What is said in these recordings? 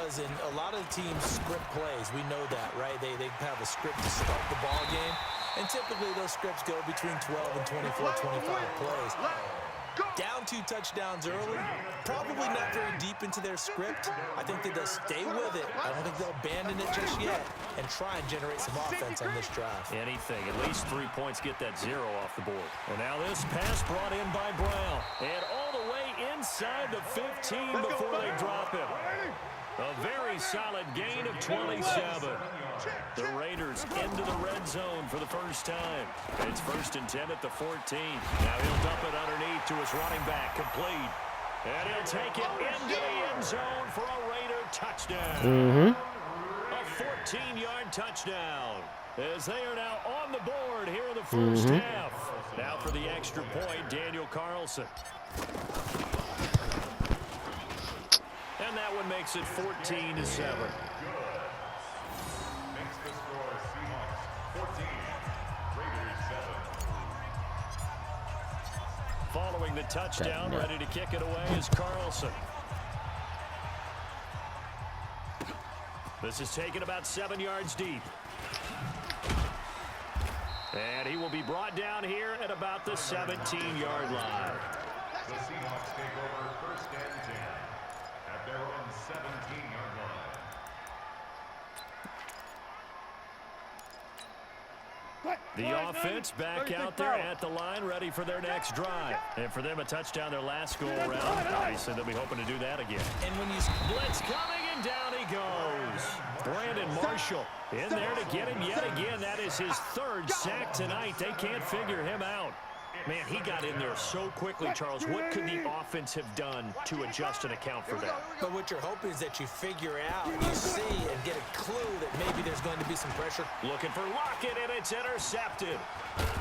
does, and a lot of the teams script plays. We know that, right? They have a script to start the ball game, and typically those scripts go between 12 and 24, 25 plays. Down 2 touchdowns early, probably not very deep into their script. I think that they'll stay with it. I don't think they'll abandon it just yet and try and generate some offense on this drive. Anything, at least 3 points, get that 0 off the board. And now this pass brought in by Brown. And all the way inside the 15 before they drop him. A very solid gain of 27. The Raiders into the red zone for the first time. It's 1st and 10 at the 14. Now he'll dump it underneath to his running back, complete. And he'll take it into the end zone for a Raider touchdown. A 14-yard touchdown. As they are now on the board here in the first half. Now for the extra point, Daniel Carlson. And that one makes it 14-7. Following the touchdown, ready to kick it away is Carlson. This is taken about 7 yards deep. And he will be brought down here at about the 17-yard line. The Seahawks take over 1st and 10 at their own 17-yard line. The offense back out there at the line, ready for their next drive. And for them, a touchdown their last go-around. Obviously, they'll be hoping to do that again. And when you blitz coming, and down he goes. Brandon Marshall in there to get him yet again. That is his 3rd sack tonight. They can't figure him out. Man, he got in there so quickly, Charles. What could the offense have done to adjust and account for that? But what you're hoping is that you figure out, you see, and get a clue that maybe there's going to be some pressure. Looking for Lockett, and it's intercepted.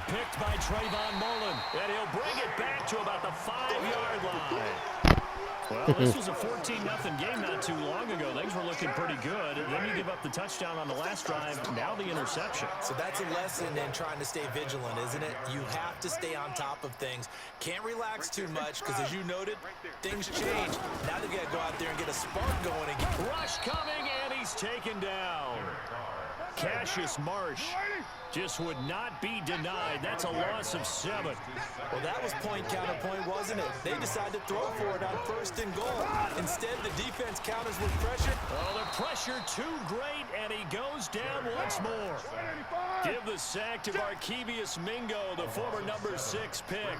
Picked by Trayvon Mullen, and he'll bring it back to about the 5-yard line. Well, this was a 14-0 game not too long ago. Things were looking pretty good. And then you give up the touchdown on the last drive. Now the interception. So that's a lesson in trying to stay vigilant, isn't it? You have to stay on top of things. Can't relax too much because, as you noted, things change. Now they've got to go out there and get a spark going again. Rush coming, and he's taken down. Cassius Marsh just would not be denied. That's a loss of 7. Well, that was point counterpoint, wasn't it? They decided to throw for it on 1st and goal. Instead, the defense counters with pressure. Oh, the pressure too great, and he goes down once more. Give the sack to Barkevius Mingo, the former number 6 pick.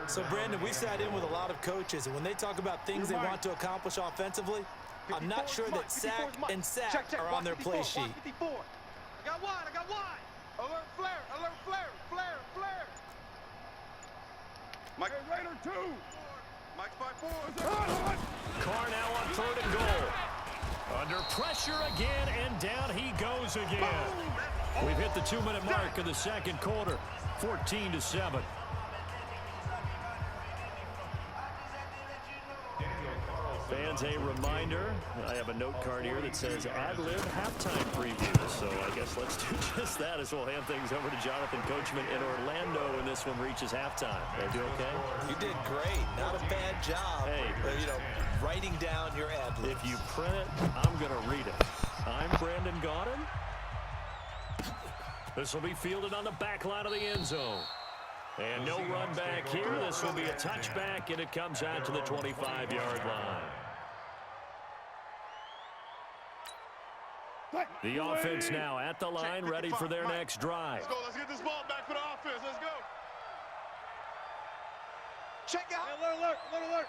So, Brandon, we sat in with a lot of coaches, and when they talk about things they want to accomplish offensively, I'm not sure that sack and sack are on their play sheet. I got wide. Alert flare. Mike, Raider 2. Mike 5-4. Carr now on 3rd and goal. Under pressure again, and down he goes again. We've hit the 2-minute mark of the 2nd quarter. 14-7. Fans, a reminder, I have a note card here that says ad-lib halftime preview. So I guess let's do just that as we'll hand things over to Jonathan Coachman in Orlando when this one reaches halftime. Did I do okay? You did great. Not a bad job. Hey, writing down your ad-libs. If you print it, I'm going to read it. I'm Brandon Gaudin. This will be fielded on the back line of the end zone. And no run back here. This will be a touchback, and it comes out to the 25-yard line. The offense now at the line, ready for their next drive. Let's go. Let's get this ball back for the offense. Let's go. Check out. Alert.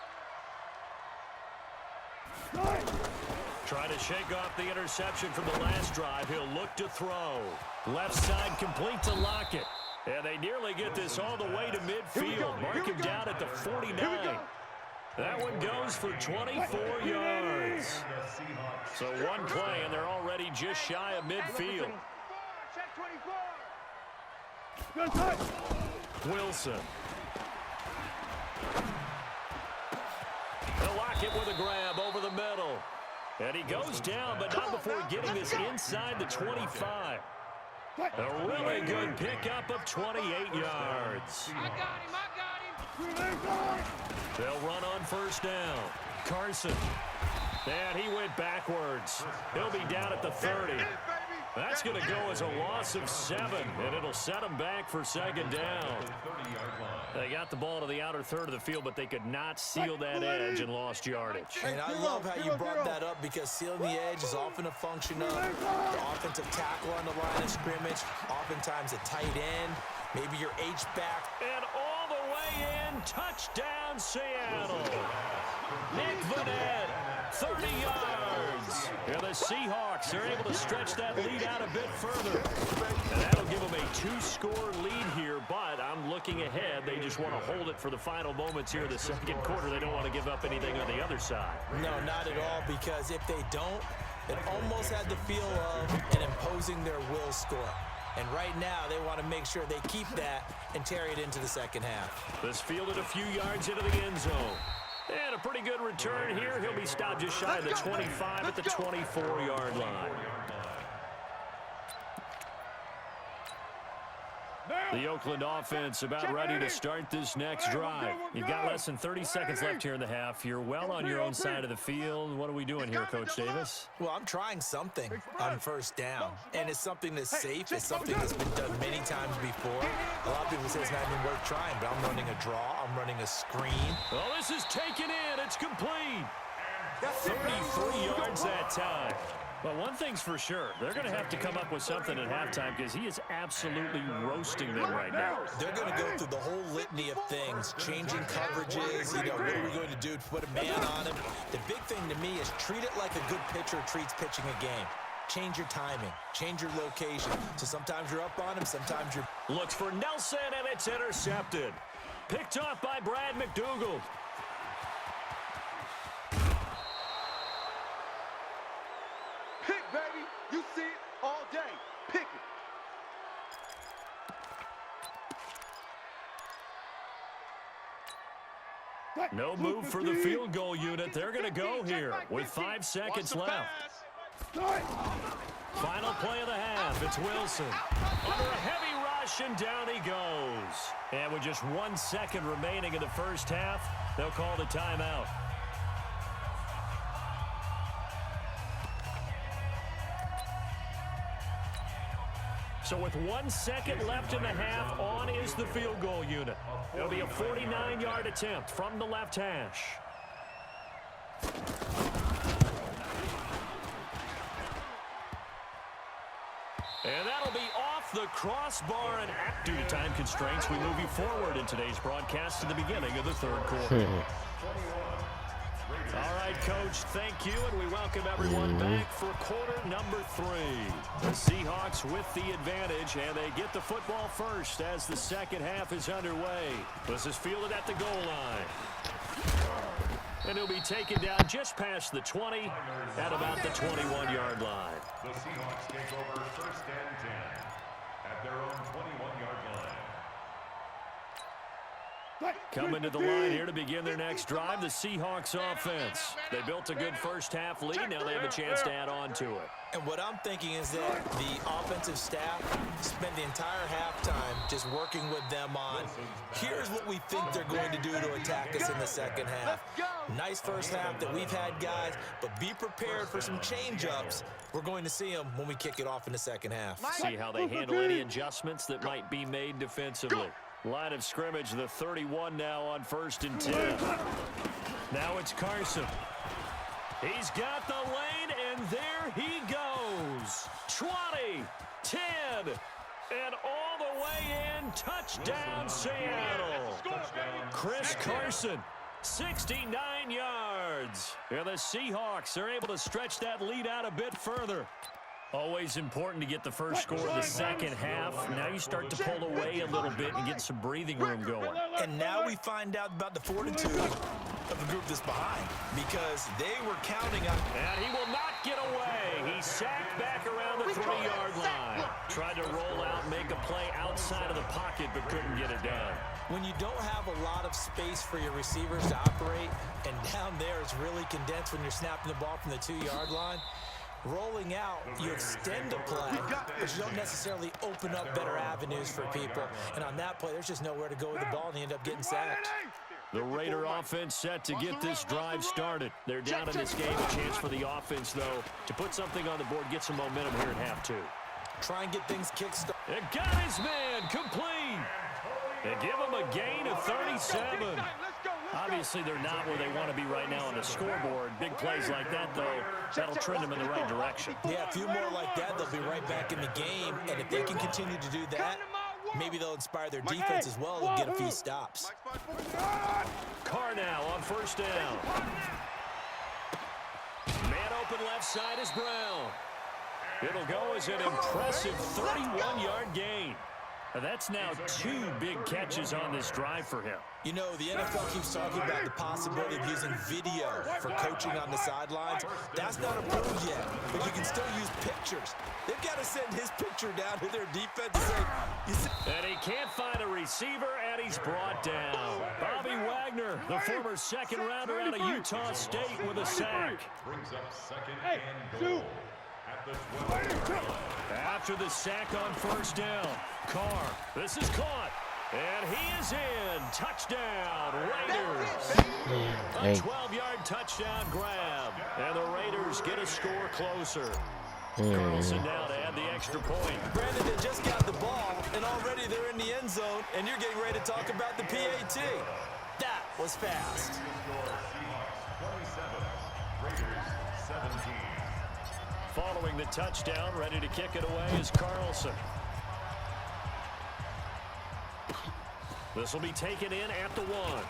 Try to shake off the interception from the last drive. He'll look to throw. Left side complete to Lockett. And they nearly get this all the way to midfield. Mark him down at the 49. That one goes for 24 yards. So one play, and they're already just shy of midfield. Wilson. They'll lock it with a grab over the middle. And he goes down, but not before getting this inside the 25. A really good pickup of 28 yards. I got him. They'll run on 1st down. Carson. And he went backwards. He'll be down at the 30. That's going to go as a loss of 7, and it'll set him back for second down. They got the ball to the outer third of the field, but they could not seal that edge and lost yardage. And I love how you brought that up because sealing the edge is often a function of the offensive tackle on the line of scrimmage, oftentimes a tight end, maybe your H-back. And all the way in, touchdown Seattle. Nick Vanette, 30 yards. And the Seahawks are able to stretch that lead out a bit further. And that'll give them a 2-score lead here, but I'm looking ahead. They just want to hold it for the final moments here in the second quarter. They don't want to give up anything on the other side. No, not at all, because if they don't, it almost had the feel of an imposing their will score. And right now, they want to make sure they keep that and carry it into the second half. This fielded a few yards into the end zone. And a pretty good return here. He'll be stopped just shy of the 25 at the 24-yard line. The Oakland offense about ready to start this next drive. You've got less than 30 seconds left here in the half. You're well on your own side of the field. What are we doing here, Coach Davis? Well, I'm trying something on first down, and it's something that's safe. It's something that's been done many times before. A lot of people say it's not even worth trying, but I'm running a draw. I'm running a screen. Well, this is taken in. It's complete. 33 yards that time. Well, one thing's for sure. They're going to have to come up with something at halftime because he is absolutely roasting them right now. They're going to go through the whole litany of things, changing coverages, what are we going to do to put a man on him? The big thing to me is treat it like a good pitcher treats pitching a game. Change your timing, change your location. So sometimes you're up on him, sometimes you're... Looks for Nelson, and it's intercepted. Picked off by Brad McDougald. Pick, baby. You see it all day. Pick it. No move for the field goal unit. They're going to go here with 5 seconds left. Final play of the half. It's Wilson. Under a heavy rush, and down he goes. And with just 1 second remaining in the first half, they'll call the timeout. So with 1 second left in the half, on is the field goal unit. It'll be a 49-yard attempt from the left hash. And that'll be off the crossbar, and due to time constraints, we move you forward in today's broadcast to the beginning of the third quarter. All right, Coach, thank you, and we welcome everyone back for quarter number 3. The Seahawks with the advantage, and they get the football first as the second half is underway. This is fielded at the goal line. And he'll be taken down just past the 20 at about the 21-yard line. The Seahawks take over first and 10 at their own 21-yard line. Coming to the line here to begin their next drive, the Seahawks offense. They built a good first half lead. Now they have a chance to add on to it. And what I'm thinking is that the offensive staff spent the entire halftime just working with them on, here's what we think they're going to do to attack us in the second half. Nice first half that we've had, guys, but be prepared for some change-ups. We're going to see them when we kick it off in the second half. See how they handle any adjustments that might be made defensively. Line of scrimmage, the 31 now on 1st and 10. Now it's Carson. He's got the lane, and there he goes. 20, 10, and all the way in. Touchdown, Seattle. Chris Carson, 69 yards. And the Seahawks are able to stretch that lead out a bit further. Always important to get the first score of the second half. Now you start to pull away a little bit and get some breathing room going. And now we find out about the fortitude of the group that's behind, because they were counting on... And he will not get away. He sacked back around the 3-yard line. Tried to roll out, make a play outside of the pocket, but couldn't get it done. When you don't have a lot of space for your receivers to operate, and down there it's really condensed when you're snapping the ball from the 2-yard line, rolling out, you extend a play, but you don't necessarily open up better avenues for people. And on that play, there's just nowhere to go with the ball, and you end up getting sacked. The Raider offense set to get this drive started. They're down in this game. A chance for the offense, though, to put something on the board, get some momentum here in half two. Try and get things kick-started. It got his man complete. They give him a gain of 37. Obviously, they're not where they want to be right now on the scoreboard. Big plays like that, though, that'll trend them in the right direction. Yeah, a few more like that, they'll be right back in the game. And if they can continue to do that, maybe they'll inspire their defense as well and get a few stops. Carr now on first down. Man open left side is Brown. It'll go as an impressive 31-yard gain. That's now 2 big catches on this drive for him. You know, the NFL keeps talking about the possibility of using video for coaching on the sidelines. That's not approved yet, but you can still use pictures. They've got to send his picture down to their defense and say, and he can't find a receiver, and he's brought down. Bobby Wagner, the former second-rounder out of Utah State, with a sack. Brings up second and goal. After the sack on first down, Carr, this is caught, and he is in. Touchdown, Raiders. A 12-yard touchdown grab, and the Raiders get a score closer. Carlson now to add the extra point. Brandon, they just got the ball, and already they're in the end zone, and you're getting ready to talk about the PAT. That was fast. 27, Raiders 17. Following the touchdown, ready to kick it away is Carlson. This will be taken in at the 1.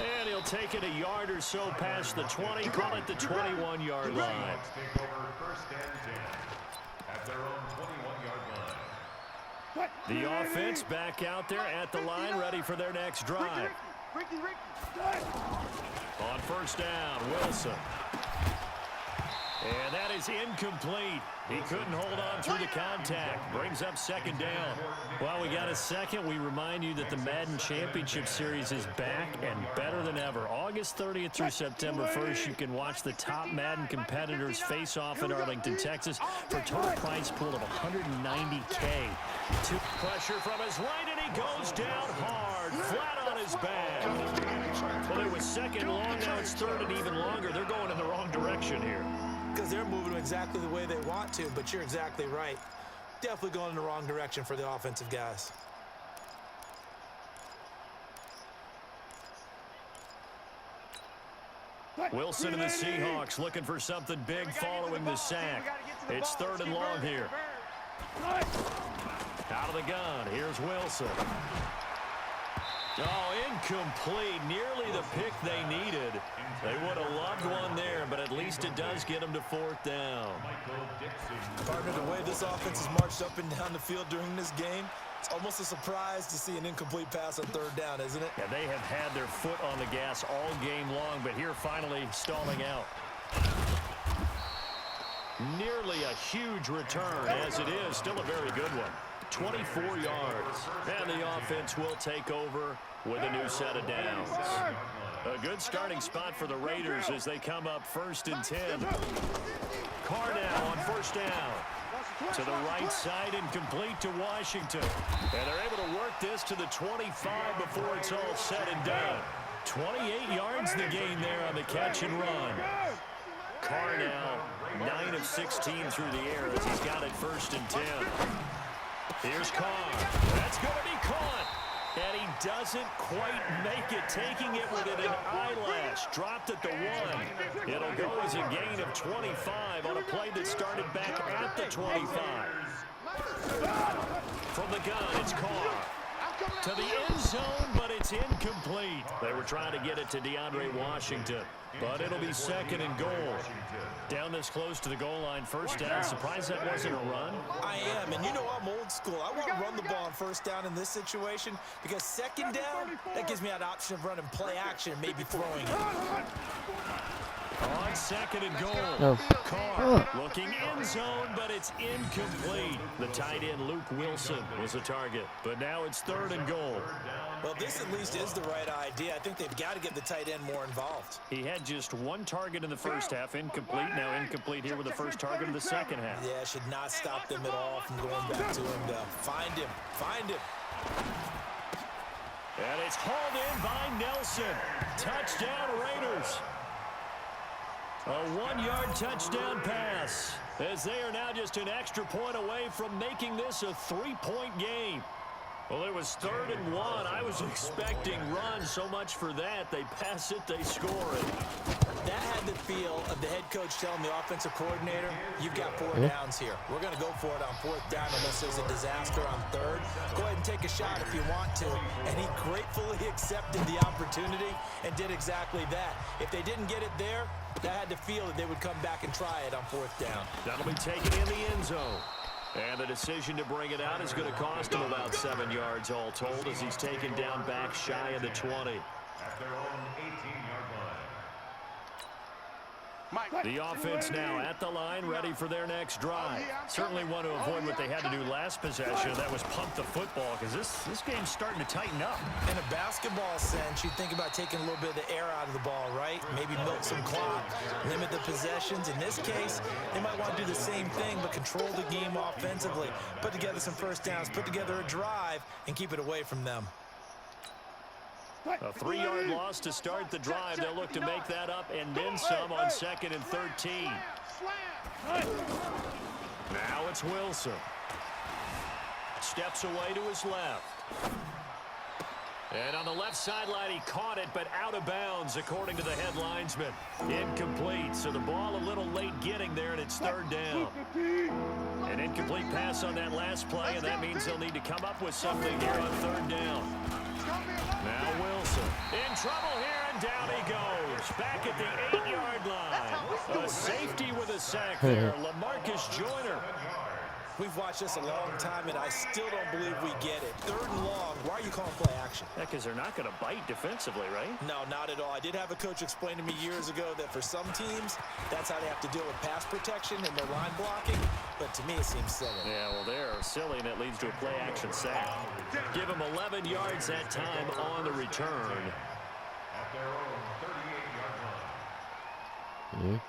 And he'll take it a yard or so past the 20, call it the 21-yard line. Take over first and 10 at their own 21-yard line. The offense back out there at the line, ready for their next drive. On first down, Wilson. And that is incomplete. He couldn't hold on through the contact. Brings up second down. Well, we got a second. We remind you that the Madden Championship Series is back and better than ever. August 30th through September 1st, you can watch the top Madden competitors face off in Arlington, Texas for a total prize pool of $190K. Pressure from his right, and he goes down hard, flat on his back. Well, it was second long. Now it's third and even longer. They're going in the wrong direction here. Because they're moving exactly the way they want to, but you're exactly right. Definitely going in the wrong direction for the offensive guys. Wilson and the Seahawks looking for something big following the sack. It's third and long here. Out of the gun, here's Wilson. Oh, incomplete. Nearly the pick they needed. They would have loved one there, but at least it does get them to fourth down. Partner, the way this offense has marched up and down the field during this game, it's almost a surprise to see an incomplete pass on third down, isn't it? Yeah, they have had their foot on the gas all game long, but here finally stalling out. Nearly a huge return, as it is. Still a very good one. 24 yards. And the offense will take over with a new set of downs. A good starting spot for the Raiders as they come up first and 10. Carr now on first down. To the right side and complete to Washington. And they're able to work this to the 25 before it's all said and done. 28 yards the gain there on the catch and run. Carr now 9 of 16 through the air as he's got it first and 10. Here's Carr. That's going to be caught. And he doesn't quite make it, taking it within an eyelash. Dropped at the 1. It'll go as a gain of 25 on a play that started back at the 25. From the gun, it's Carr. To the end zone, but it's incomplete. They were trying to get it to DeAndre Washington, but it'll be second and goal. Down this close to the goal line, first down. Surprised that wasn't a run? I am, and you know I'm old school. I want to run the ball on first down in this situation because second down, that gives me an option of running play action, maybe throwing it. On second and goal. Carr looking end zone, but it's incomplete. The tight end, Luke Wilson, was a target, but now it's third and goal. Well, this at least is the right idea. I think they've got to get the tight end more involved. He had just one target in the first half, incomplete. Now incomplete here with the first target in the second half. Yeah, should not stop them at all from going back to him to find him. Find him. And it's hauled in by Nelson. Touchdown, Raiders. A 1-yard touchdown pass, as they are now just an extra point away from making this a 3-point game. Well, it was 3rd and 1. I was expecting runs. So much for that. They pass it, they score it. That had the feel of the head coach telling the offensive coordinator, you've got 4 downs here. We're going to go for it on 4th down unless there's a disaster on 3rd. Go ahead and take a shot if you want to. And he gratefully accepted the opportunity and did exactly that. If they didn't get it there, that had the feel that they would come back and try it on 4th down. That'll be taken in the end zone. And the decision to bring it out is going to cost him about 7 yards all told, as he's taken down back shy of the 20. At their own 18-yard line. The offense now at the line, ready for their next drive. Certainly want to avoid what they had to do last possession. That was pump the football, because this game's starting to tighten up. In a basketball sense, you think about taking a little bit of the air out of the ball, right? Maybe milk some clock, limit the possessions. In this case, they might want to do the same thing, but control the game offensively. Put together some first downs, put together a drive, and keep it away from them. A 3-yard loss to start the drive. They'll look to make that up and then some on 2nd and 13. Now it's Wilson. Steps away to his left. And on the left sideline, he caught it, but out of bounds, according to the head linesman. Incomplete, so the ball a little late getting there, and it's 3rd down. An incomplete pass on that last play, and that means they'll need to come up with something here on 3rd down. Now Wilson in trouble here, and down he goes. Back at the 8-yard line. A safety with a sack there, LaMarcus Joyner. We've watched this a long time, and I still don't believe we get it. 3rd and long. Why are you calling play action? Yeah, because they're not going to bite defensively, right? No, not at all. I did have a coach explain to me years ago that for some teams, that's how they have to deal with pass protection and their line blocking. But to me, it seems silly. Yeah, well, they're silly, and it leads to a play action sack. Give them 11 yards that time on the return. At their own 38-yard line.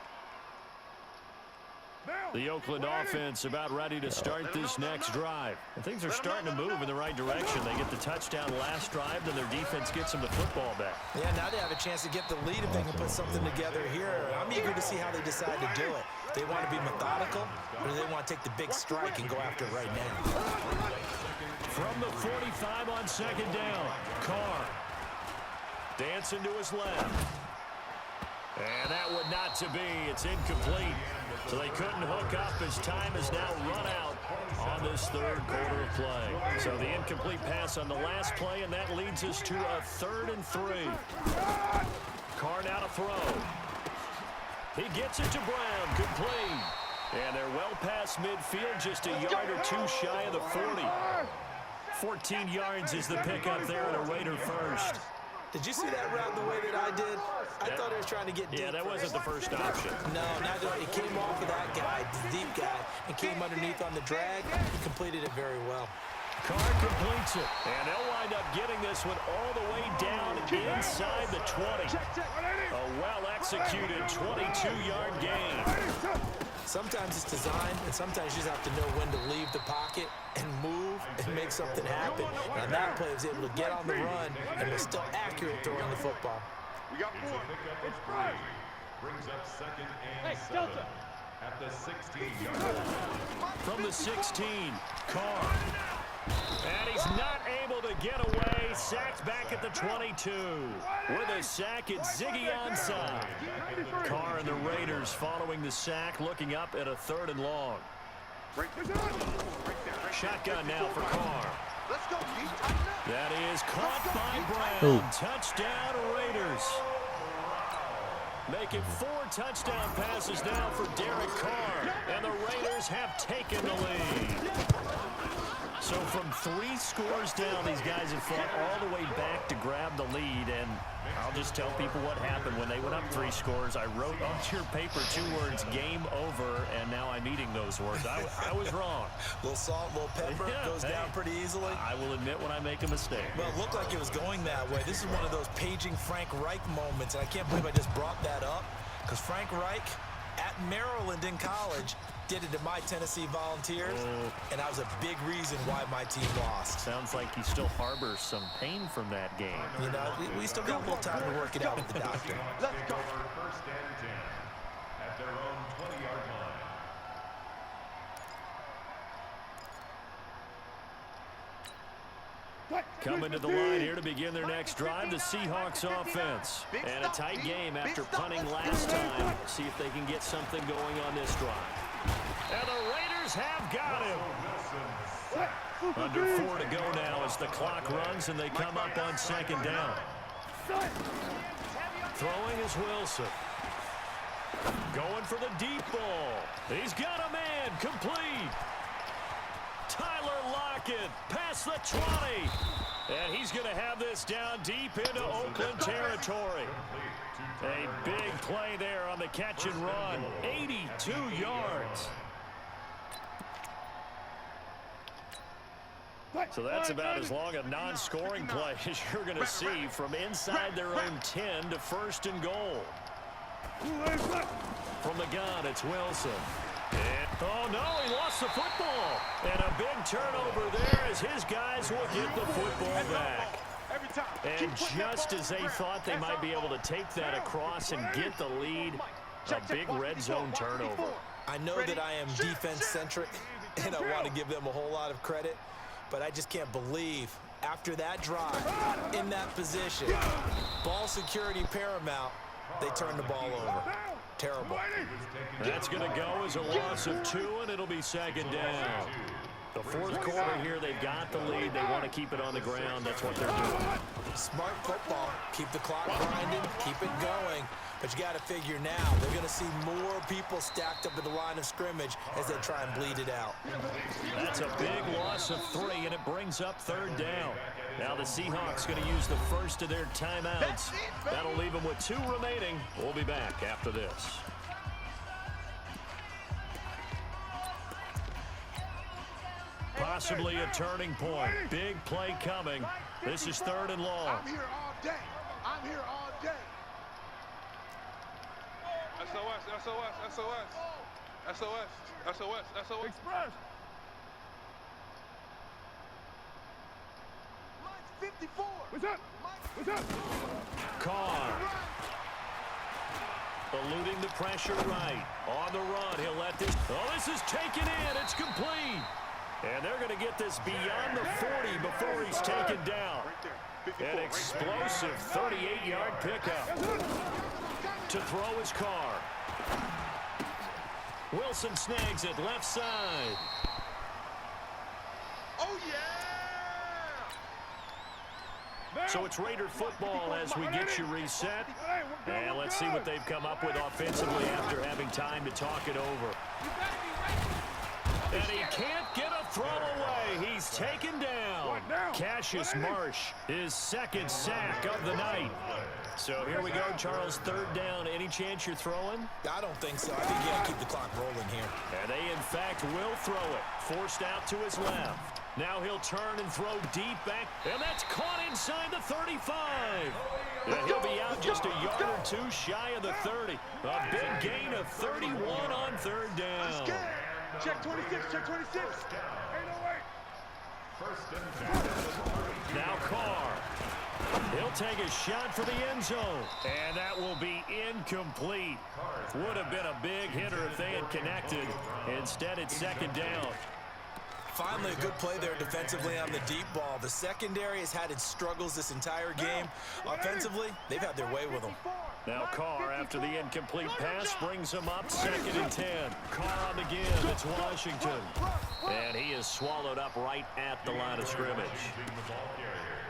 The Oakland offense about ready to start this next drive. And things are starting to move in the right direction. They get the touchdown last drive, then their defense gets them the football back. Yeah, now they have a chance to get the lead if they can put something together here. I'm eager to see how they decide to do it. They want to be methodical, or do they want to take the big strike and go after it right now? From the 45 on 2nd down, Carr dancing to his left. And that would not to be. It's incomplete. So they couldn't hook up as time has now run out on this 3rd quarter of play. So the incomplete pass on the last play, and that leads us to a 3rd and 3. Carr now to throw. He gets it to Brown, complete. And they're well past midfield, just a yard or two shy of the 40. 14 yards is the pickup there at a Raider first. Did you see that route the way that I did? I thought he was trying to get deep. Yeah, that wasn't the first option. No, it came off of that guy, the deep guy, and came underneath on the drag. He completed it very well. Carr completes it, and they'll wind up getting this one all the way down inside the 20. A well-executed 22-yard gain. Sometimes it's designed, and sometimes you just have to know when to leave the pocket and move and make something happen. And on that play, he was able to get on the run and was still accurate throwing the football. We got 4. Brings up 2nd and 7 at the 16-yard line. From the 16, Carr. And he's not able to get away. Sacked back at the 22. With a sack, it's Ziggy Ansah. Carr and the Raiders following the sack, looking up at a 3rd and long. Shotgun now for Carr. That is caught by Brown. Touchdown, Raiders. Making 4 touchdown passes now for Derek Carr. And the Raiders have taken the lead. So from 3 scores down, these guys have fought all the way back to grab the lead. And I'll just tell people what happened when they went up 3 scores. I wrote onto your paper 2 words, game over, and now I'm eating those words. I was wrong. A little salt, a little pepper, goes down pretty easily. I will admit when I make a mistake. Well, it looked like it was going that way. This is one of those paging Frank Reich moments, and I can't believe I just brought that up, because Frank Reich at at Maryland in college. Did it to my Tennessee Volunteers, and that was a big reason why my team lost. Sounds like he still harbors some pain from that game. You know, we still got a little time to work it out with the doctor. Let's go. First and 10 at their own 20-yard line. Coming to the line here to begin their next drive, the Seahawks offense. And a tight game after punting last time. See if they can get something going on this drive. And the Raiders have got him. Under 4 to go now as the clock runs and they come up on second down. Throwing is Wilson. Going for the deep ball. He's got a man. Complete. Tyler Lockett past the 20. And he's going to have this down deep into Oakland territory. A big play there on the catch and run. 82 yards. So that's about as long a non-scoring play as you're going to see from inside their own 10 to first and goal. From the gun, it's Wilson. And, oh, no, he lost the football. And a big turnover there as his guys will get the football back. And just as they thought they might be able to take that across and get the lead, a big red zone turnover. I know that I am defense-centric, and I want to give them a whole lot of credit, but I just can't believe after that drive, in that position, ball security paramount, they turn the ball over. Terrible. That's going to go as a loss of 2, and it'll be second down. The fourth quarter here, they've got the lead. They want to keep it on the ground. That's what they're doing. Smart football. Keep the clock grinding. Keep it going. But you got to figure now, they're going to see more people stacked up at the line of scrimmage as they try and bleed it out. That's a big loss of 3, and it brings up third down. Now the Seahawks going to use the first of their timeouts. That'll leave them with 2 remaining. We'll be back after this. Possibly a turning point. Big play coming. This is 3rd and long. I'm here all day. I'm here all day. SOS, SOS, SOS. SOS, SOS, SOS. Express. Mine's 54. What's up? What's up? Carr. Eluding the pressure right. On the run, he'll let this. Oh, this is taken in. It's complete. And they're going to get this beyond the 40 before he's taken down. An explosive 38-yard pickup. To throw his Carr. Wilson snags it left side. Oh, yeah! So it's Raider football as we get you reset. And let's see what they've come up with offensively after having time to talk it over. And he can't get a throw away. He's taken down. Cassius Marsh, his 2nd sack of the night. So here we go, Charles, 3rd down. Any chance you're throwing? I don't think so. I think you got to keep the clock rolling here. And they, in fact, will throw it. Forced out to his left. Now he'll turn and throw deep back. And that's caught inside the 35. And he'll be out just a yard or 2 shy of the 30. A big gain of 31 on 3rd down. Check 26, check 26. Ain't no way. Now Carr. He'll take a shot for the end zone. And that will be incomplete. Would have been a big hitter if they had connected. Instead, it's 2nd down. Finally, a good play there defensively on the deep ball. The secondary has had its struggles this entire game. Offensively, they've had their way with them. Now Carr, after the incomplete pass, brings him up 2nd and 10. Carr on the give. It's Washington. And he is swallowed up right at the line of scrimmage.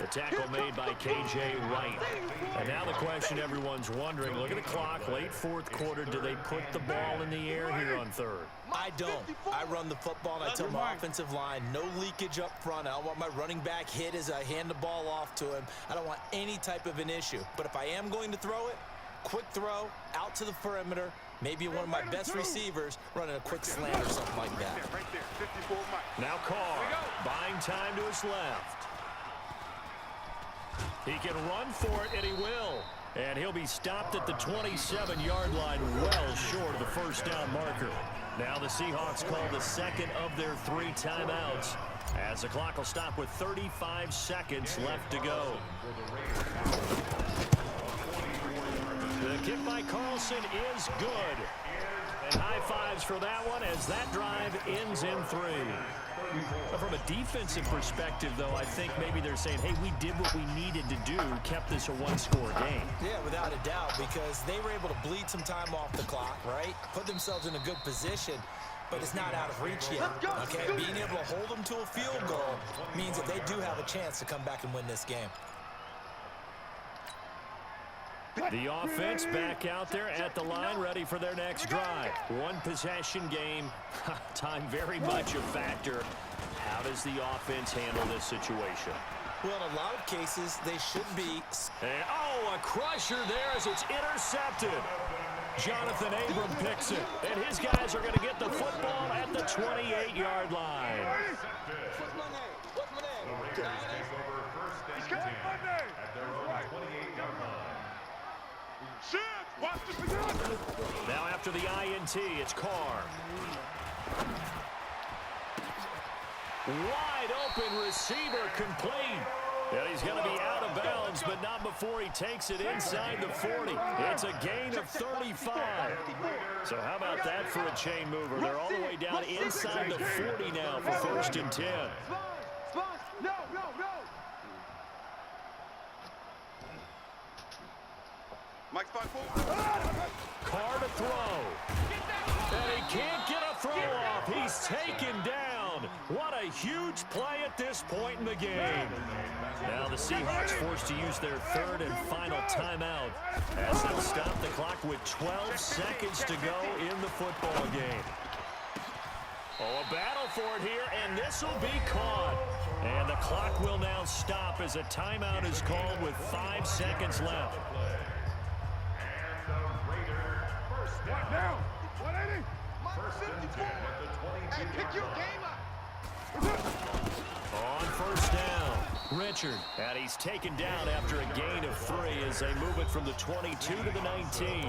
The tackle made by K.J. Wright. And now the question everyone's wondering, look at the clock, late 4th quarter. Do they put the ball in the air here on 3rd? I don't. I run the football, and I tell my offensive line, no leakage up front. I don't want my running back hit as I hand the ball off to him. I don't want any type of an issue. But if I am going to throw it, quick throw, out to the perimeter, maybe one of my best receivers running a quick slant or something like that. Right there, 54 Mike. Now Carr, buying time to his left. He can run for it, and he will. And he'll be stopped at the 27-yard line, well short of the first down marker. Now the Seahawks call the second of their 3 timeouts, as the clock will stop with 35 seconds left to go. The kick by Carlson is good. And high fives for that one as that drive ends in 3. From a defensive perspective, though, I think maybe they're saying, hey, we did what we needed to do, kept this a 1-score game. Yeah, without a doubt, because they were able to bleed some time off the clock, right? Put themselves in a good position, but it's not out of reach yet, okay? Being able to hold them to a field goal means that they do have a chance to come back and win this game. The offense back out there at the line, ready for their next drive. 1-possession game. Time very much a factor. How does the offense handle this situation? Well, in a lot of cases, they should be. And, a crusher there as it's intercepted. Jonathan Abram picks it, and his guys are going to get the football at the 28-yard line. What's my name? What's my name? The Raiders take over first and 10 at their own 28-yard line. Now after the INT, it's Carr. Wide open receiver complete. And he's going to be out of bounds, but not before he takes it inside the 40. It's a gain of 35. So how about that for a chain mover? They're all the way down inside the 40 now for first and 10. No. Mike 5-4. Carr to throw. And he can't get a throw off. He's taken down. What a huge play at this point in the game. Now the Seahawks forced to use their 3rd and final timeout as they'll stop the clock with 12 seconds to go in the football game. A battle for it here, and this will be caught. And the clock will now stop as a timeout is called with 5 seconds left. What now? 180. First and 10 at the 22. Hey, pick your game up. On first down, Richard. And he's taken down after a gain of 3 as they move it from the 22 to the 19.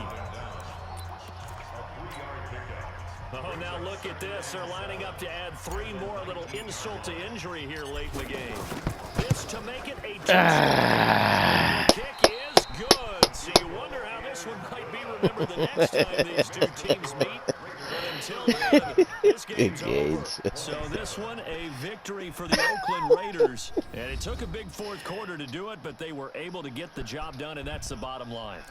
Oh, now look at this. They're lining up to add 3 more, a little insult to injury here late in the game. This to make it a touchdown. The kick is good. So you wonder how this one might be remembered the next time these two teams meet. But until then, this game's over. So this one, a victory for the Oakland Raiders. And it took a big 4th quarter to do it, but they were able to get the job done, and that's the bottom line.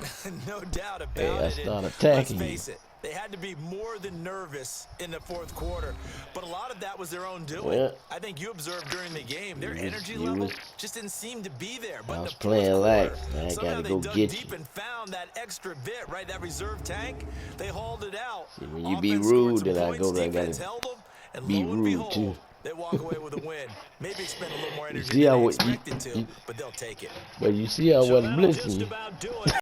No doubt about that's it. not Let's attacking face it. They had to be more than nervous in the 4th quarter, but a lot of that was their own doing. Yeah. I think you observed during the game, their energy level just didn't seem to be there. But I in was the 4th playing like, quarter, I somehow gotta they go dug get deep you. and found that extra bit, right? That reserve tank. They hauled it out. See, when you be Offense scored rude, some then I points, go there, I defense gotta held them, and be lo and rude, behold, too. they walk away with a win. Maybe expend a little more energy see than how they you- expected to, but they'll take it. But you see, I So wasn't that'll just blitzing you. about do it.